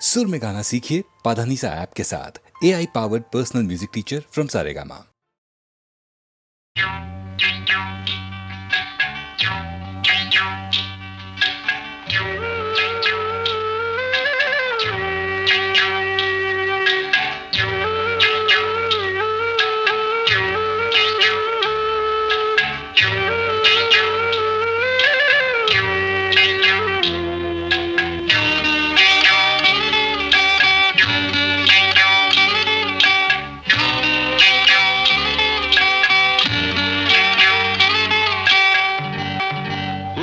सुर में गाना सीखिए पाधानीसा ऐप के साथ। AI powered personal music teacher from Saregama.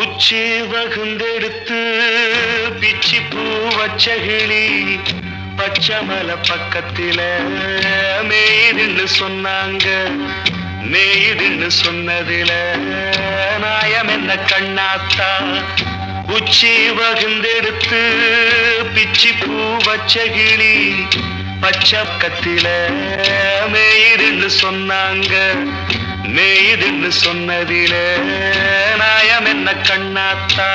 உச்சி வகுந்தெடுத்து பிச்சி பூ வச்ச கிளி பச்சமல பக்கத்தில மேய்துன்னு சொன்னாங்க. மேய்துன்னு சொன்னதில நாயம் என்ன கண்ணாத்தா. உச்சி வகுந்தெடுத்து பிச்சி பூ வச்ச கிளி பச்சக்கத்தில மேய்துன்னு சொன்னாங்க. மேய்துன்னு சொன்னதில நாயம் என்ன கண்ணாத்தா.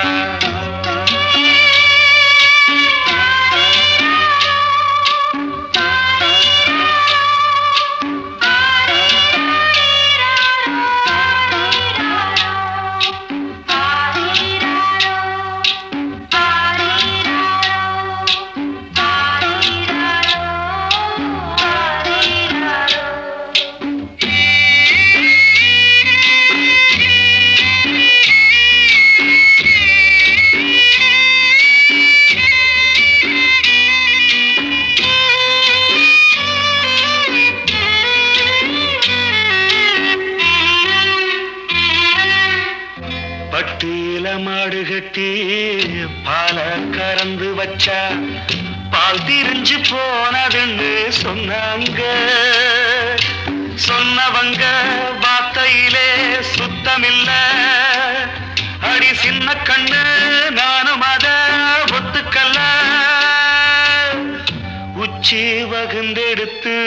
பட்டியில மாடு கட்டி பால கறந்து வச்சா பால் திரிஞ்சு போனதுன்னு சொன்னாங்க. சொன்னவங்க வார்த்தையிலே சுத்தமில்ல. அடி சின்ன கண்ணு நானும் அத ஒத்துக்கல்ல. உச்சி வகுந்தெடுத்து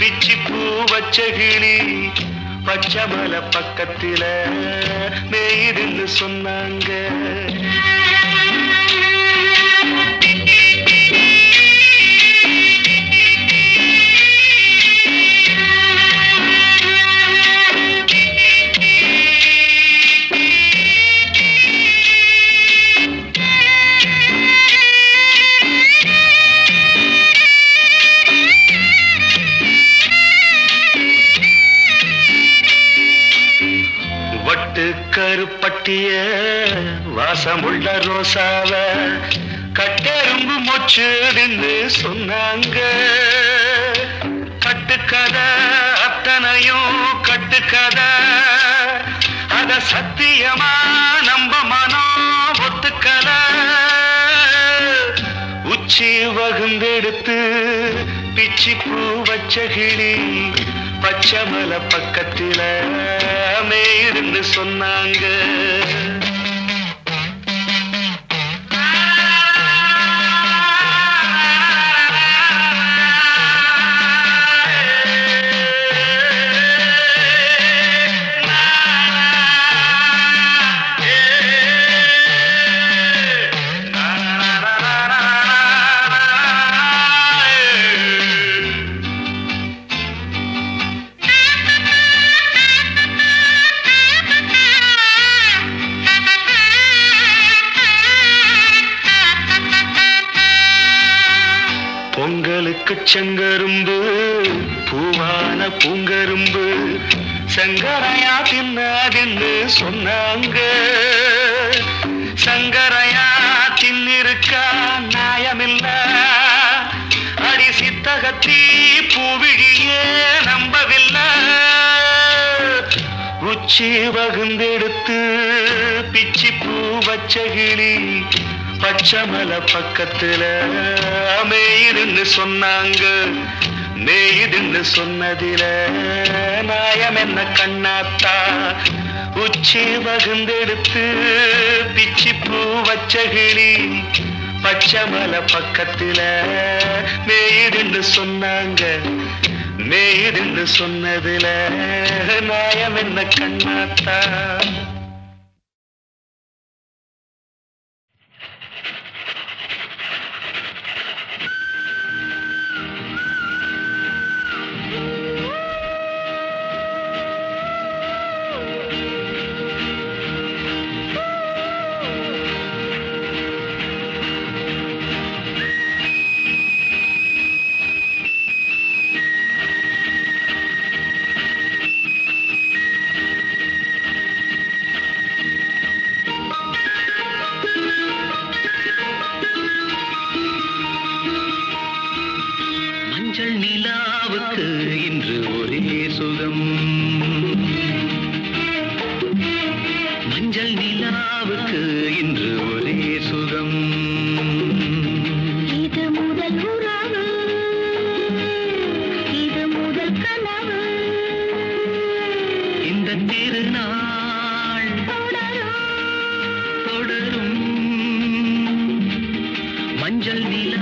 பிச்சி பூ வச்ச கிளி பச்சமல பக்கத்தில மேய்துன்னு சொன்னாங்க. கருப்பட்டிய வாசமுள்ள ரோசாவ கட்டெரும்பு மொச்சுன்னு சொன்னாங்க. கட்டுக்கதை அத்தனையும் கட்டுக்கதை. அத சத்தியமா நம்ப மனம் ஒத்துக்கல. உச்சி வகுந்தெடுத்து பிச்சி பூ வச்ச கிளி பச்சமல பக்கத்தில மேய்துன்னு சொன்னாங்க. பொங்கலுக்கு செங்கரும்பு பூவான பூங்கரும்பு சங்கரையா தின்னாதுன்னு சொன்னாங்க. சங்கரையா தின்னிருக்கா நியாயமில்ல. அடி சித்தகத்தி பூவிழியே நம்பவில்லை. உச்சி வகுந்தெடுத்து பிச்சி பூ வச்ச கிளி பச்சமல பக்கத்தில மேய்துன்னு சொன்னாங்க. மேய்துன்னு சொன்னதில நாயம் என்ன கண்ணாத்தா. உச்சி வகுந்தெடுத்து பிச்சி பூ வச்ச கிளி பச்சமல பக்கத்தில மேய்துன்னு சொன்னாங்க. மேய்துன்னு சொன்னதில நாயம் என்ன கண்ணாத்தா.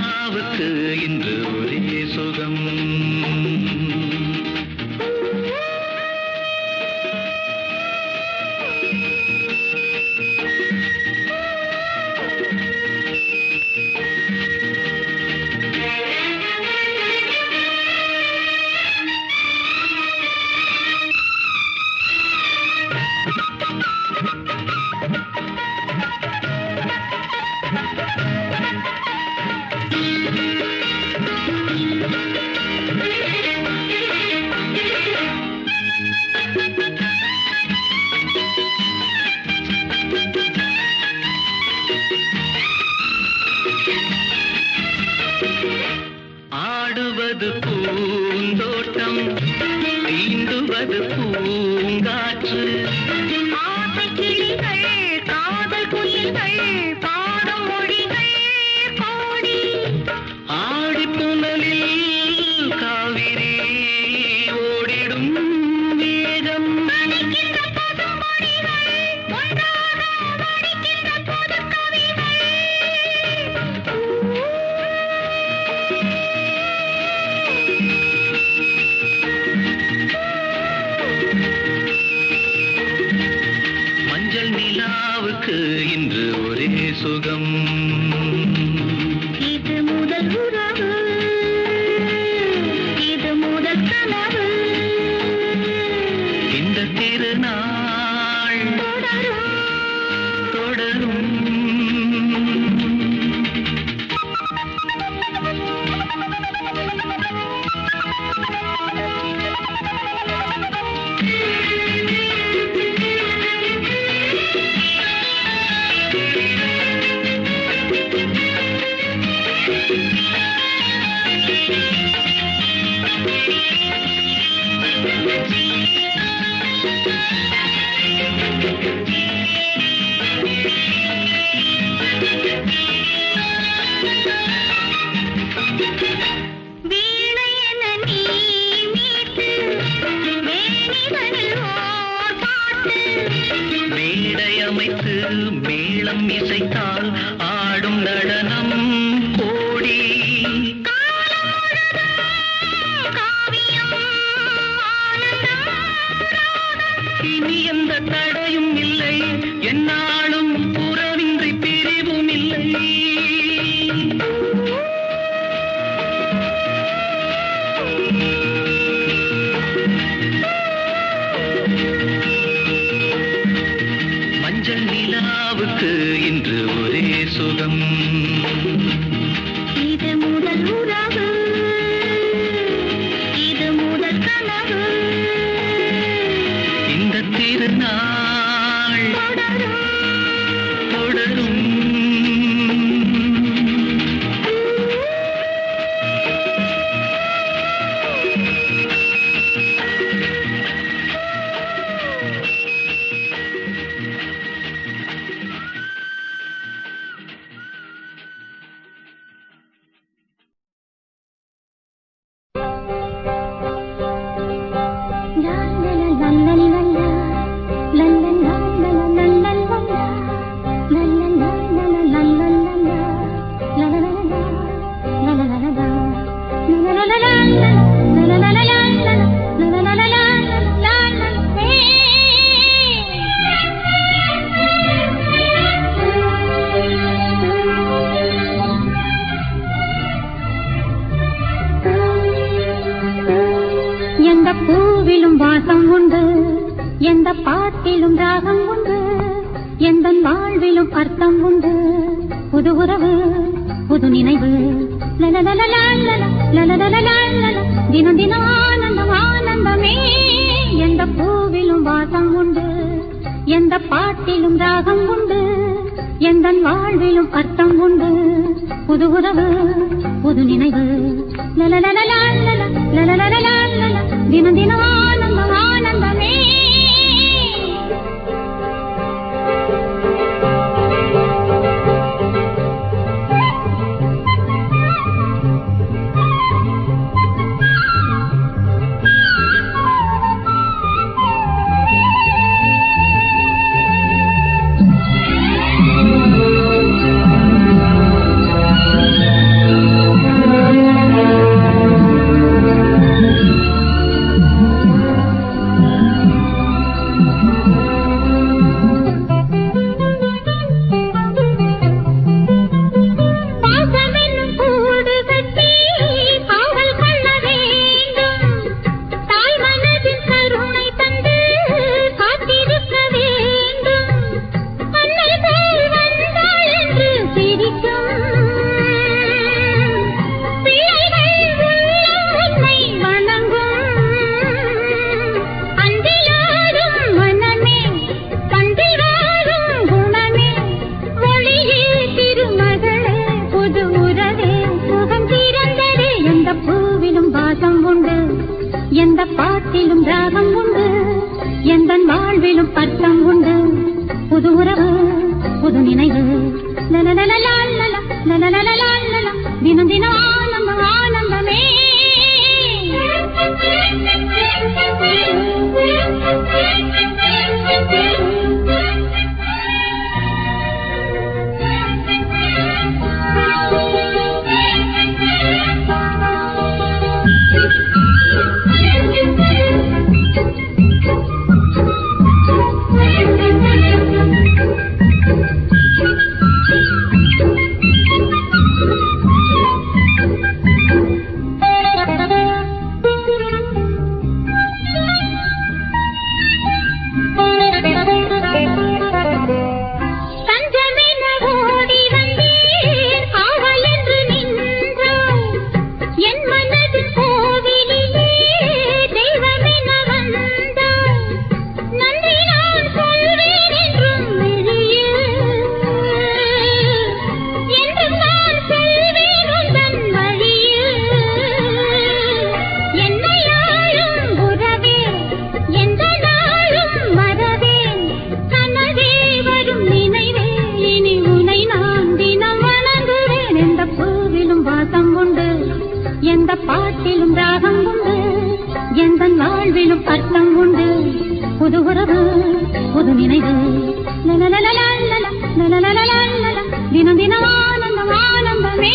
நிலாவுக்கு இன்று ஒரே சுகம். ஆடுவது பூந்தோட்டம், தீண்டுவது பூங்காற்று. கிளிகள் காதல் குயில்கள் பாடும் மொழிகள் பாடி ஆடி புனலில் காவிரி ஓடிடும் வேகம். நடிக்கின்ற பசுமொழிகள் ஒன்றாக வடிக்கின்ற புதுக்கவிகள். மஞ்சள் நிலாவுக்கு இன்று ஒரே சுகம். இது முதல் உறவு, இது முதல் கனவு. இந்த திருநாள் தொடரும் தொடரும். வீணை என நீ மீட்டு மேனிகளில் ஓர் பாட்டு. மேடை அமைத்து மேளம் இசைத்தால் ஆடும் நடனம் கோடி. காவியம் ஆனந்தம் இனி எந்த தடையும் இல்லை, என்னாலும் உறவின்றி பிரிவும் இல்லை. மஞ்சள் நிலாவுக்கு இன்று ஒரே சுகம். இது முதல் உறவு, இது முதல் கனவு. இந்த திருநாள் தொடரும் தொடரும். எந்த பூவிலும் வாசம் உண்டு, எந்த பாட்டிலும் ராகம் உண்டு, எந்த வாழ்விலும் அர்த்தம் உண்டு. புது உறவு புது நினைவு, தினம் தினம் ஆனந்தம் ஆனந்தமே. எந்த பூவிலும் வாசம் உண்டு, எந்த பாட்டிலும் ராகம் உண்டு, எந்த வாழ்விலும் அர்த்தம் உண்டு. புது உறவு புது நினைவு, தினம் தினம் ஆனந்தம் ஆனந்தமே. எந்த பாட்டிலும் ராகம் உண்டு, எந்த வாழ்விலும் அர்த்தம் உண்டு. புது உறவு, புது நினைவு, தினம் தினம் ஆனந்தம் ஆனந்தமே. எந்த பாட்டிலும் ராகம் உண்டு, எந்த வாழ்விலும் அர்த்தம் உண்டு. புது உறவு, புது நினைவு, தினம் தினம் ஆனந்தம் ஆனந்தமே.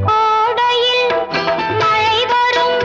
கோடையில் மழை வரும்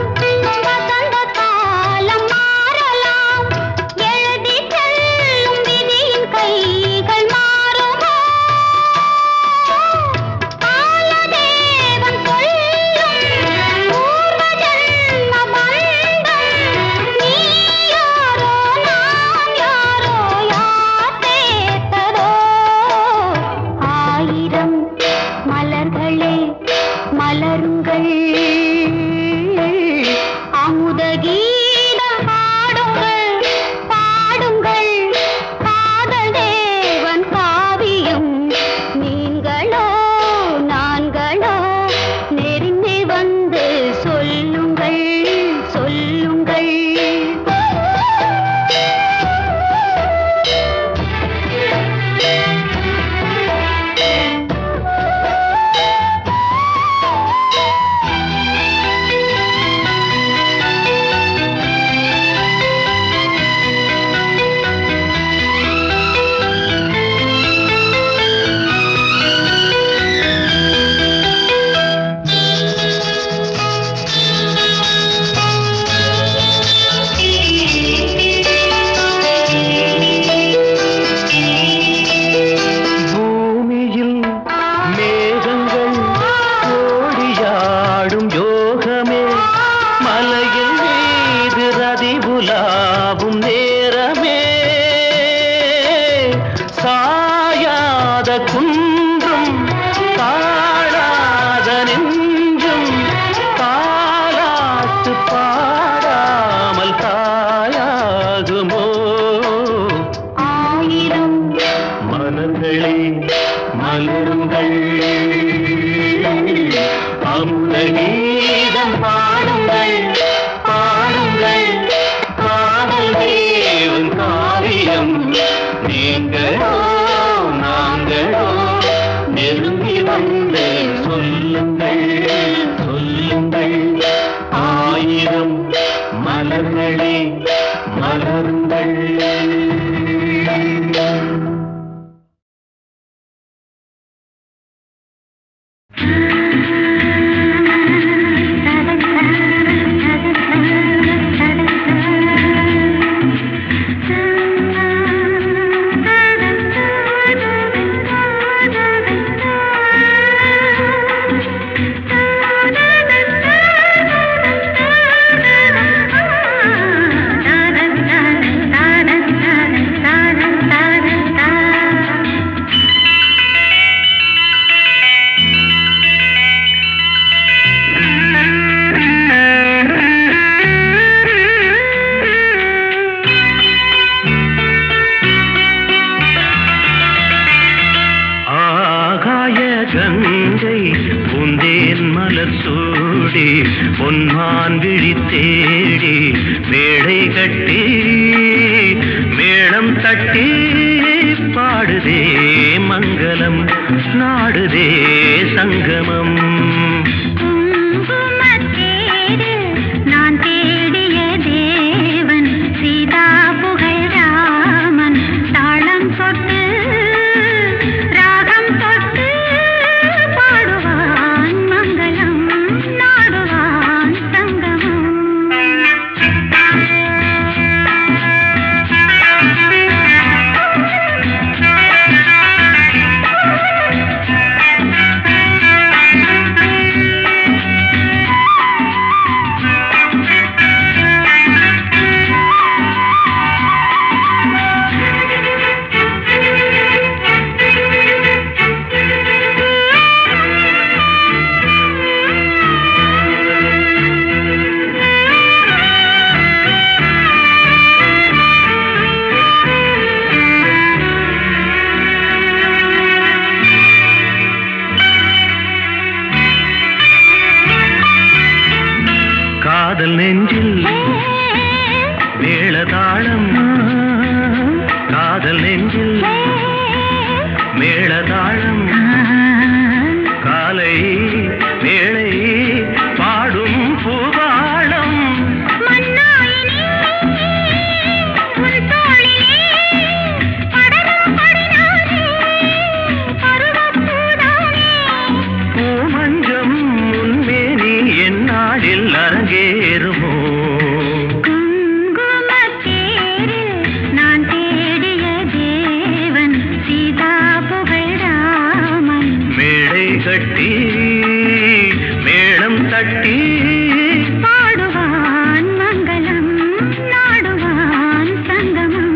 பாடுங்கள் பாடுங்கள் காதல் தேவன் காவியம் நீங்களோ நாங்களோ நெருங்கி வந்து சொல்லுங்கள் சொல்லுங்கள் ஆயிரம் மலர்களே மலருங்கள். கங்கை பூந்தேன் மலர் சூடி பொன்மான் விழி தேடி மேடை கட்டி மேளம் தட்டி பாடுதே மங்களம் நாடுதே சங்கமம். நான் தேடிய தேவன் சீதா புகழ் ராமன் தாளம் சொட்டு ராகம் தொட்டு பாடுவான் மங்களம் நாடுவான் சங்கமம். காதல் நெஞ்சில் மேளதாளம் காதல் நெஞ்சில் மேளதாளம் காலை வேளை பாடும் பூபாளம் பூமஞ்சம் முன்மேனி என்னாடில் அரங்கேறுமோ நான் தேடிய தேவன் சீதா புகழ் ராமன் மேடை கட்டி மேளம் தட்டி பாடுவான் மங்களம் நாடுவான் சங்கமம்.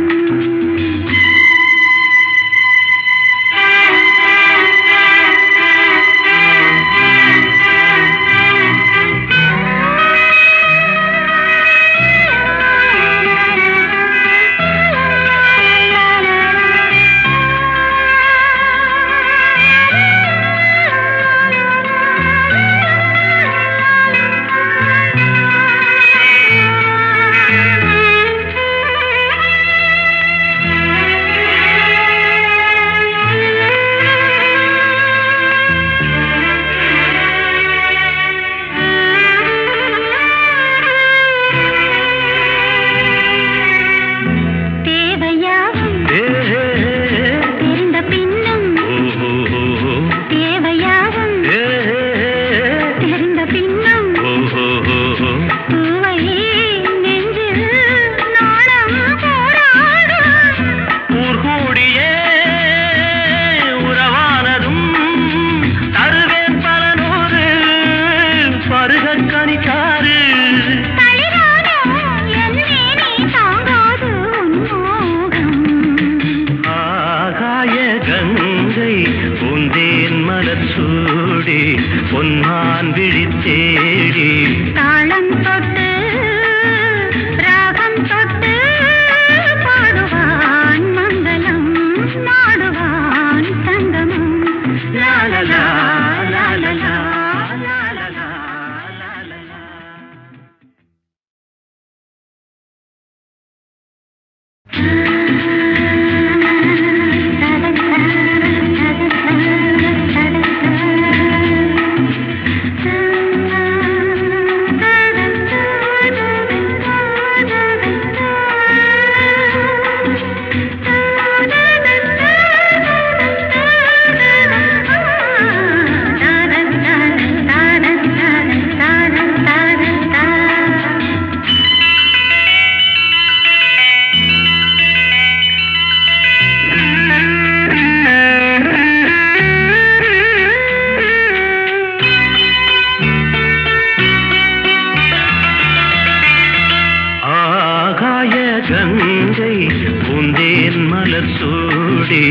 கங்கை பூந்தேன் மலர் சூடி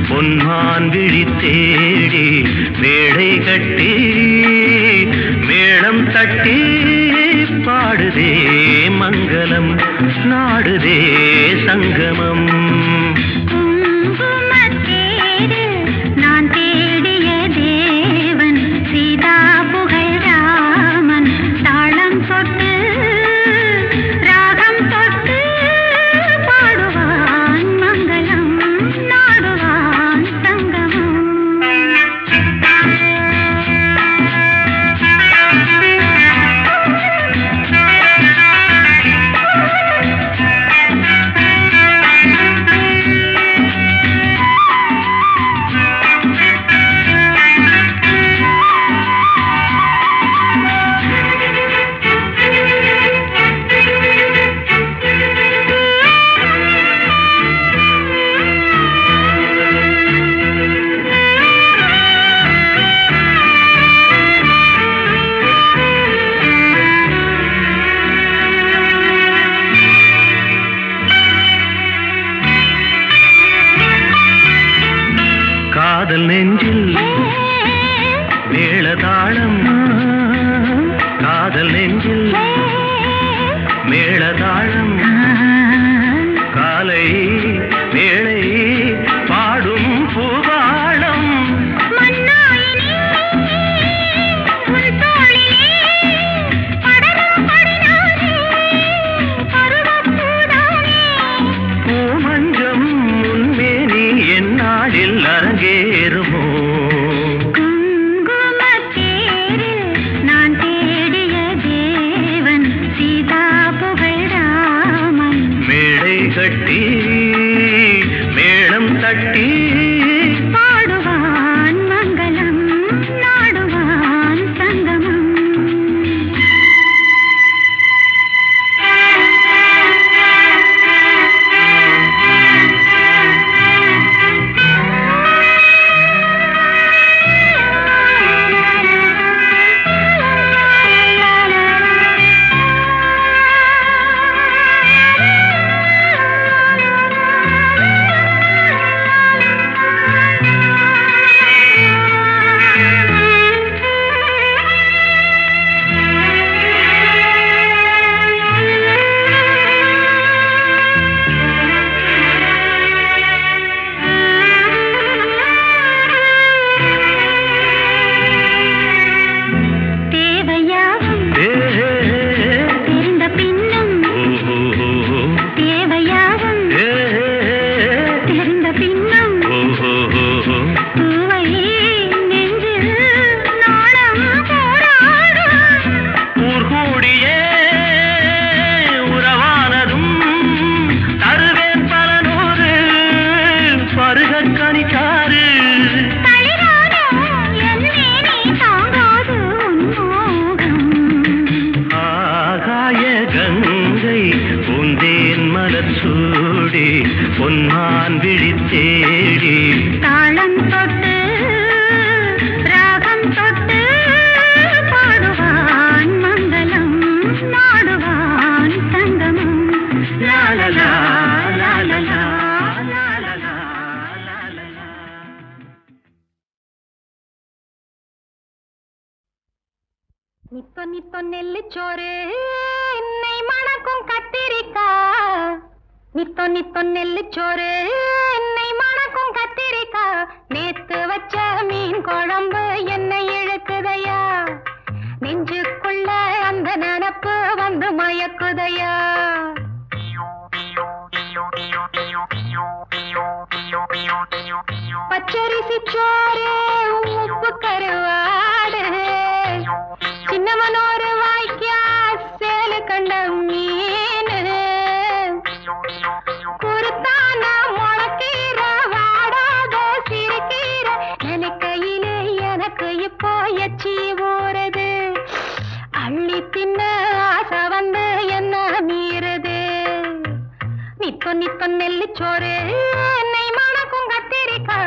பொன்மான் விழி தேடி மேடை கட்டி மேளம் தட்டி பாடுதே மங்களம் நாடுதே சங்கமம். நான் தேடிய தேவன் சீதா புகழ் ராமன் தாளம் தொட்டு ராகம் தொட்டு பாடுவான் மங்களம் நாடுவான் சங்கமம். காதல் நெஞ்சில் மேளதாளம் காதல் நெஞ்சில் மேளதாளம் காலை வேளை பாடும் பூபாளம் பூமஞ்சம் முன்மேனி என்னாளில் அரங்கேறுமோ. நான் தேடிய தேவன் சீதா புகழ் ராமன் மேடை கட்டி மேளம் தட்டி பாடுவான் மங்களம் நாடுவான் சங்கமம். தேவையாகும் தெரிந்த பின்னும் தேவையாகும் தெரிந்த பின்னும் பூவை நெஞ்சில் நாணம் போராடும். ஊர்கூடியே உறவானதும் தருவேன் பல நூறு பருகற் கனிச்சாறு. ஆகாய கங்கை பூந்தேன் மலர் சூடி பொன்மான் விழி தேடி தாளம் தொட்டு ராகம் தொட்டு பாடுவான் மங்களம் நாடுவான் சங்கமம். லாலலா லாலலா லாலலா லாலலா. நிப்ப நிப்ப நெல்லுச்சோறு என்னை மணக்கும் கத்திரிக்கா. நிப்ப நிப்ப நெல்லுச்சோறு என்னை மணக்கும் கத்திரிக்கா. நேத்து வச்ச மீன் குழம்பு என்னை இழுக்குதையா. நெஞ்சுக்குள்ள அந்த நினப்பு வந்து மயக்குதையா. பச்சரிசி சோறு உப்பு கருவாடு சின்னமனோரு வாய்க்கா சேலு கண்ட மீன் குருத்தான முளக்கீர வாடாத சிறுகீர நினைக்கையிலே எனக்கு இப்போ எச்சி ஊறுது. அள்ளி தின்ன ஆசை வந்து என்ன மீறுது. நிப்ப நிப்ப நெல்லுச்சோறு என்னை மணக்கும் கத்திரிக்கா.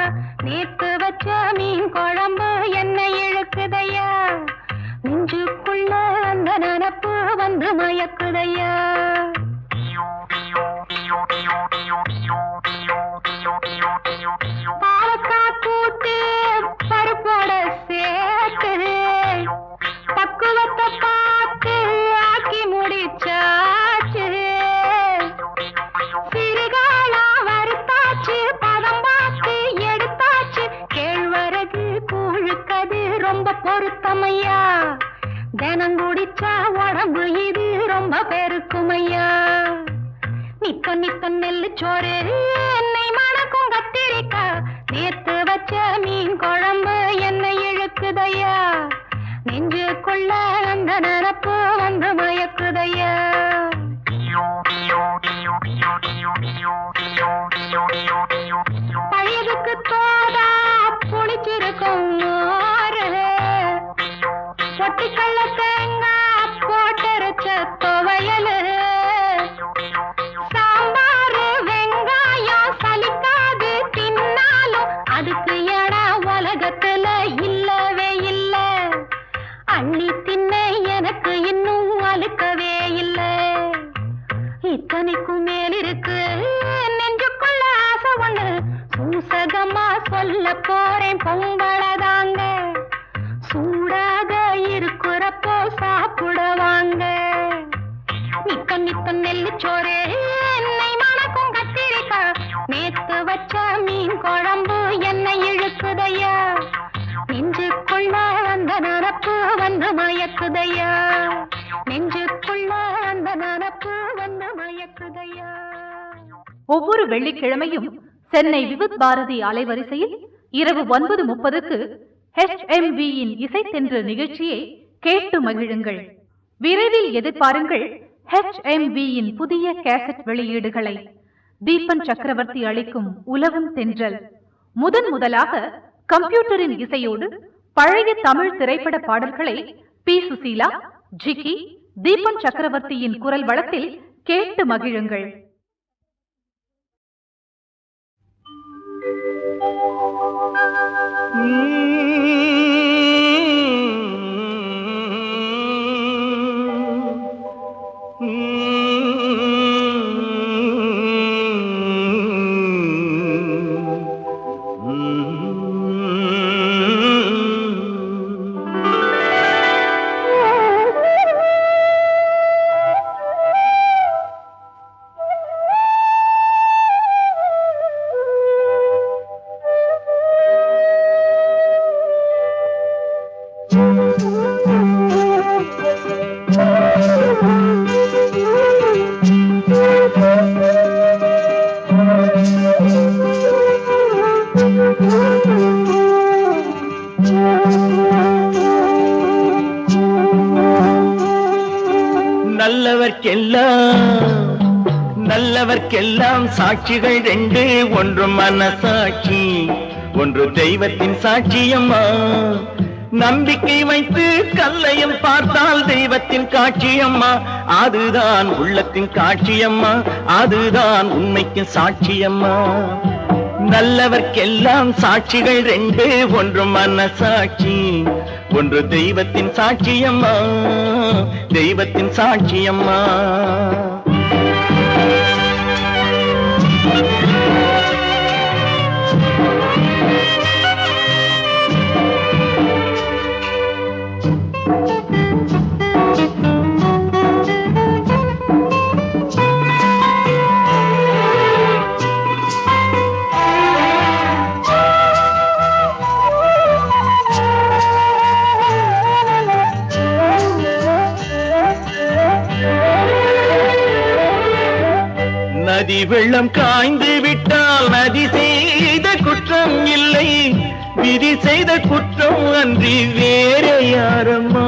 நேத்து வச்ச மீன் குழம்பு என்னை இழுக்குதையா. நெஞ்சுக்குள்ள அந்த நினப்பு வந்து மயக்குதையா. நித்தம் நெல்லு சோறு என்னை மணக்கும் கத்திரிக்கா நேத்து வச்ச மீன் குழம்பு என்னை இழுக்குதையா நெஞ்சுக்குள்ள அந்த நினப்பு வந்து மயக்குதையா பழையதுக்கு தோதா புளிச்சிருக்கும் பொட்டிக்கல்ல தேங்காய் போட்டரைச்ச துவையலு சாம்பாரு வெங்காயம் சலிக்காது தின்னாலும் அதுக்கு இடம் உலகத்துல இல்லவே இல்ல அள்ளி தின்ன எனக்கு இன்னும் அழுக்கவே இல்ல இத்தனைக்கும் மேலிருக்கு நெஞ்சுக்குள்ள ஆசை ஒண்ணு சூசகமா சொல்ல போறேன் பொங்கலதாங்க சூடாக இருக்கிறப்போ சாப்பிட வாங்க நித்தம் நித்தம் நெல்லு சோறு என்னை மணக்கும் கத்திரிக்கா நேத்து வச்ச மீன் குழம்பு என்னை இழுக்குதையா நெஞ்சுக்குள்ள அந்த நினப்பு வந்து மயக்குதையா நெஞ்சுக்குள்ள அந்த நினப்பு வந்து மயக்குதையா. ஒவ்வொரு வெள்ளிக்கிழமையும் சென்னை விவித் பாரதி அலைவரிசையில் இரவு 9:30க்கு HMVயின் இசைத்தென்று நிகழ்ச்சியை கேட்டு மகிழுங்கள். விரைவில் எதிர்பாருங்கள் HMVயின் புதிய கேசட் வெளியீடுகளை. தீபன் சக்கரவர்த்தி அளிக்கும் உலகம் தென்றல் முதலாக கம்ப்யூட்டரின் இசையோடு பழைய தமிழ் திரைப்பட பாடல்களை பி. சுசீலா, ஜிக்கி, தீபன் சக்கரவர்த்தியின் குரல் வளத்தில் கேட்டு மகிழுங்கள். நல்லவர்க்கெல்லாம் சாட்சிகள் ரெண்டு, ஒன்று மனசாட்சி, ஒன்று தெய்வத்தின் சாட்சியம்மா. நம்பிக்கை வைத்து கல்லையும் பார்த்தால் தெய்வத்தின் காட்சியம்மா. அதுதான் உள்ளத்தின் காட்சியம்மா, அதுதான் உண்மைக்கு சாட்சியம்மா. நல்லவர்க்கெல்லாம் சாட்சிகள் ரெண்டு, ஒன்று மனசாட்சி, ஒன்று தெய்வத்தின் சாட்சியம்மா, தெய்வத்தின் சாட்சியம்மா. நதி வெள்ளம் காய்ந்து விட்டால் நதி செய்த குற்றம் இல்லை, விதி செய்த குற்றம் அன்றி வேற யாரம்மா.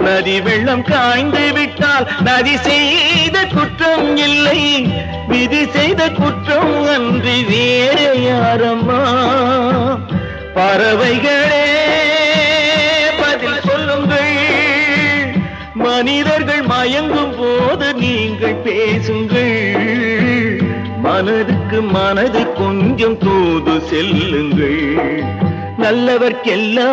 நதி வெள்ளம் காய்ந்து விட்டால் நதி செய்த குற்றம் இல்லை, விதி செய்த குற்றம் அன்றி வேற யாரம்மா. பறவைகளே பதில் சொல்லுங்கள், மனிதர்கள் மயங்கும் போது நீங்கள் பேசுங்கள். மனதுக்கு மனது கொஞ்சம் தூது செல்லுங்கள். நல்லவர்க்கெல்லாம்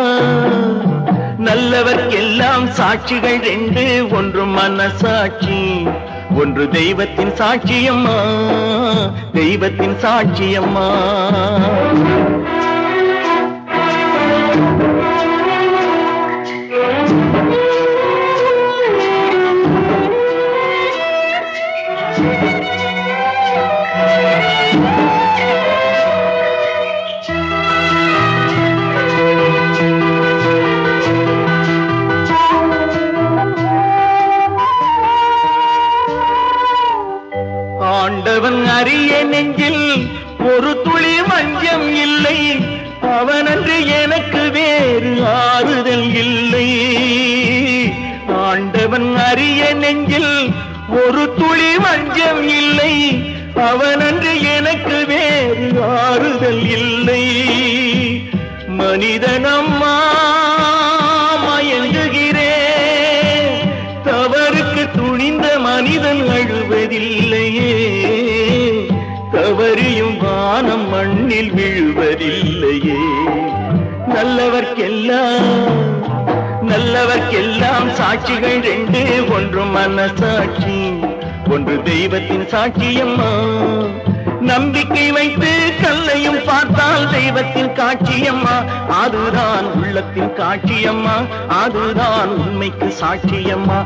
சாட்சிகள் ரெண்டு, ஒன்று மனசாட்சி, ஒன்று தெய்வத்தின் சாட்சியம்மா, தெய்வத்தின் சாட்சியம்மா. ஆண்டவன் அறிய நெஞ்சில் ஒரு துளி மஞ்சம் இல்லை, அவனன்று எனக்கு வேறு ஆறுதல் இல்லை. ஆண்டவன் அறிய நெஞ்சில் ஒரு துளி மஞ்சம் இல்லை, அவனன்று எனக்கு வேறு ஆறுதல் இல்லை. மனிதனம்மா மயங்குகிறேன், தவறுக்கு துணிந்த மனிதன் அழுவதில்லையே, தவறியும் வானம் மண்ணில் விழுவதில்லையே. நல்லவர்க்கெல்லாம் சாட்சிகள் ரெண்டு, ஒன்று மனசாட்சி, ஒன்று தெய்வத்தின் சாட்சியம்மா. நம்பிக்கை வைத்து கல்லையும் பார்த்தால் தெய்வத்தின் காட்சியம்மா, அதுதான் உள்ளத்தின் காட்சியம்மா, அதுதான் உண்மைக்கு சாட்சியம்மா.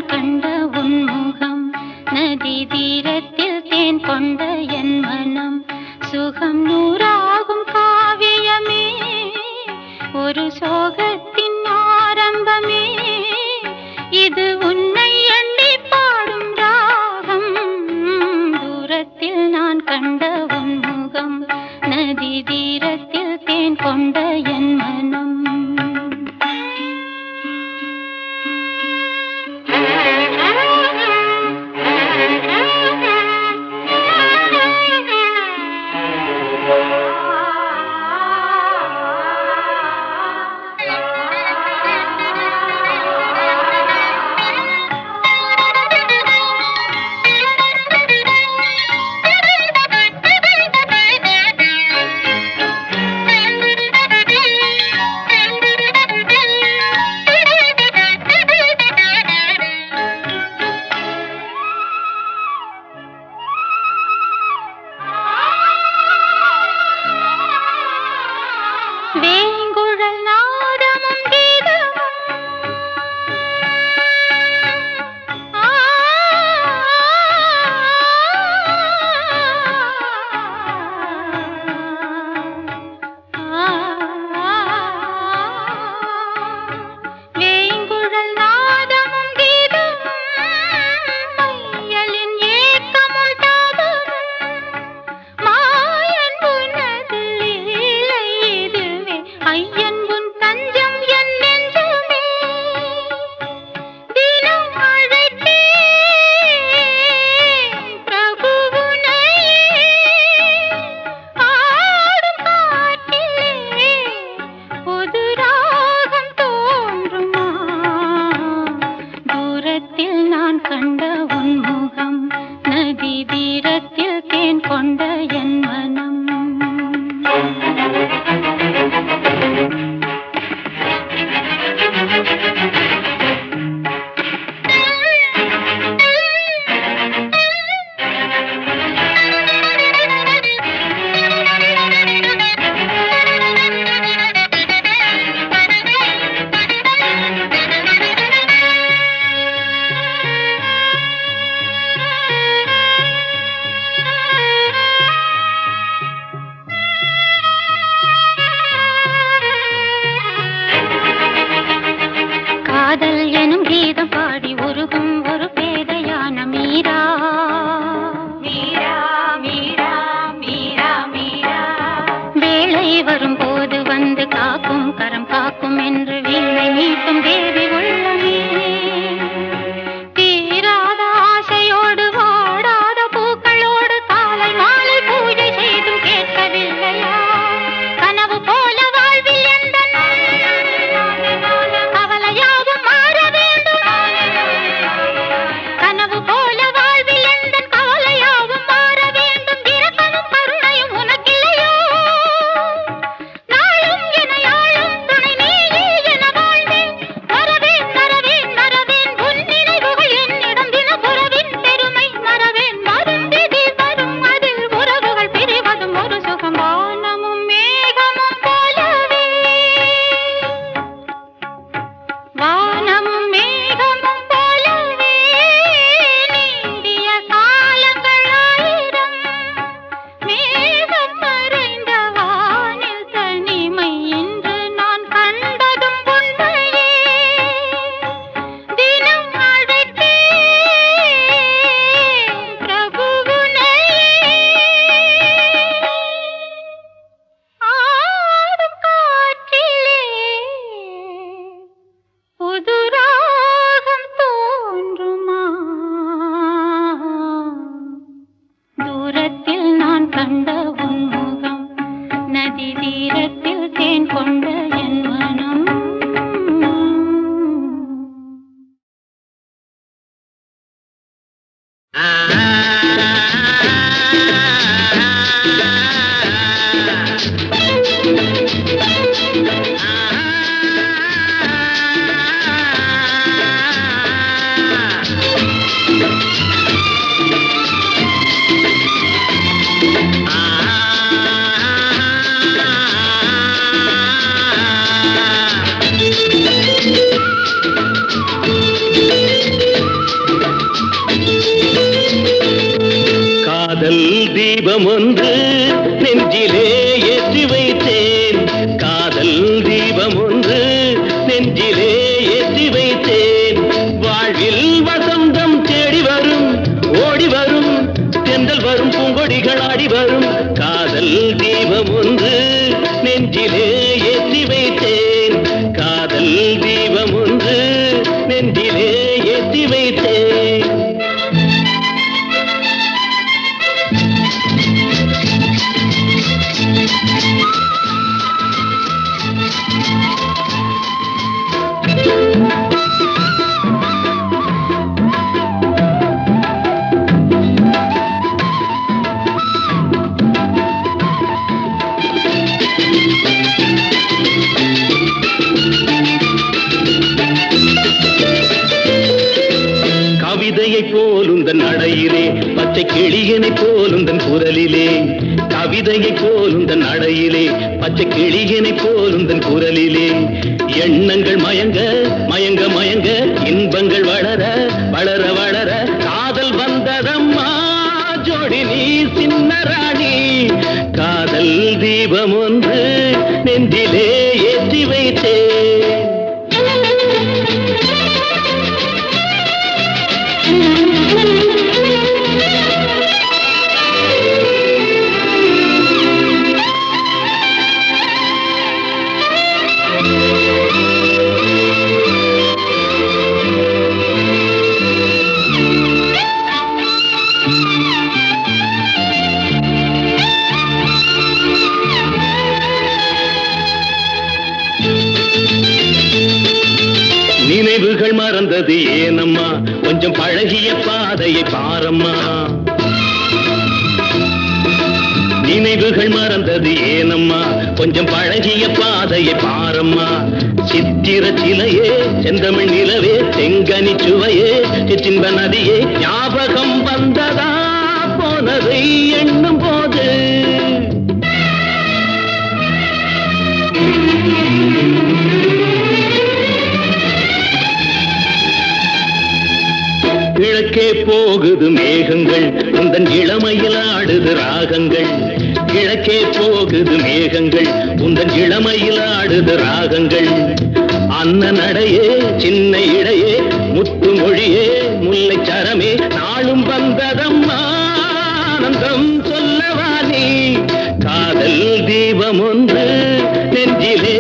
நான் கண்ட உன்முகம் நதி தீரத்தில் தேன் கொண்ட என் மனம் சுகம் நூறாகும் காவியமே ஒரு சோகத்தின் ஆரம்பமே இது உன்னை எண்ணி பாடும் ராகம் தூரத்தில் நான் கண்ட உன்முகம் நதி தீரத்தில் தேன் கொண்ட என் மனம் வேங்குழல் நாதமும் கீதமும் வேங்குழல் நாதமும் கீதமும் மையலின் ஏக்கமும் தாபமும் மாயன் உனது லீலை இதுவே ஐயன் உன் தஞ்சம் என் நெஞ்சமே தினம் அழைத்தே பிரபு உன்னையே ஆடும் காட்டிலே புது ராகம் தோன்றுமா தூரத்தில் நான் கண்ட உன்முகம் நதி தீரத்தில் தேன் கொண்ட என் மனம் காதல் எனும் கீதம் பாடி உருகும் ஒரு பேதையான மீரா மீரா மீரா மீரா மீரா வேளை வரும்போது வந்து காக்கும் கரம் காக்கும் என்று வீணை மீட்டும் தேவி உள்ளமே தீராத ஆசையோடு வாடாத பூக்களோடு காலை மாலை பூஜை செய்தும் கேட்கவில்லையா கனவு போல வாழ்வில் எந்த கவலையாவும் மாற வேண்டும் கனவு போல வாழ்வில் எந்த கவலையாவும் மாற வேண்டும் இரக்கமும் கருணையும் உனக்கில்லையோ நாளும் எனையாளும் துணை நீயே என வாழ்ந்தேன் மறவேன் மறவேன் மறவேன் உன் நினைவுகள் என்னிடம் தினபுறவின் பெருமை மறவேன் வரும் விதி வரும் அதில் உறவுகள் பிரிவதும் ஒரு சுகம் வானமும் மேகமும் போலவே வானமும் மேகமும் போலவே நீண்டிய காலங்கள் ஆயிரம் மேகம் மறைந்த வானில் தனிமை என்று நான் கண்டதும் உண்மையே தினம் அழைத்தே பிரபு உன்னையே ஆடும் காற்றிலே புது ராகம் தோன்றுமா தூரத்தில் நான் கண்ட உன்முகம் நதி தீரத்தில் தேன் கொண்ட என் மனம் காதல் தீபம் ஒன்று நெஞ்சிலே ஏற்றி வைத்தேன் காதல் தீபம் ஒன்று நெஞ்சிலே ஏற்றி வைத்தேன் வாழ்வில் வசந்தம் தேடி வரும் ஓடி வரும் தென்றல் வரும் பூங்கொடிகள் ஆடி வரும் காதல் தீபம் ஒன்று நெஞ்சிலே ஏற்றி வைத்தேன் காதல் தீபம் ஒன்று நெஞ்சிலே ஏற்றி வைத்தேன் கவிதையை போலுந்தன் நடையிலே பச்சை கிளியனை போலுந்தன் குரலிலே கவிதையை போலுந்தன் நடையிலே பச்சை கிளியனை போலுந்தன் குரலிலே எண்ணங்கள் மயங்க மயங்க மயங்க இன்பங்கள் வளர வளர வளர காதல் வந்ததம்மா ஜோடி நீ சின்ன ராணி காதல் தீபம் ஒன்று நெஞ்சிலே ஏற்றி வைத்தேன் நினைவுகள் மறந்தது ஏனம்மா கொஞ்சம் பழகிய பாதையை பாரம்மா நினைவுகள் மறந்தது ஏனம்மா கொஞ்சம் பழகிய பாதையை பாரம்மா சித்திர சிலையே செந்தமிழ் நிலவே செங்கனி சுவையே சிற்றின்ப நதியே ஞாபகம் வந்ததா போனதை எண்ணும் போது கிழக்கே போகுது மேகங்கள் உந்தன் இளமையில் ஆடுது ராகங்கள் கிழக்கே போகுது மேகங்கள் உந்தன் இளமையில் ஆடுது ராகங்கள் அன்ன நடையே சின்ன இடையே முத்து மொழியே முல்லை சரமே நாளும் வந்ததம்மா ஆனந்தம் சொல்லவா நீ காதல் தீபம் ஒன்று நெஞ்சிலே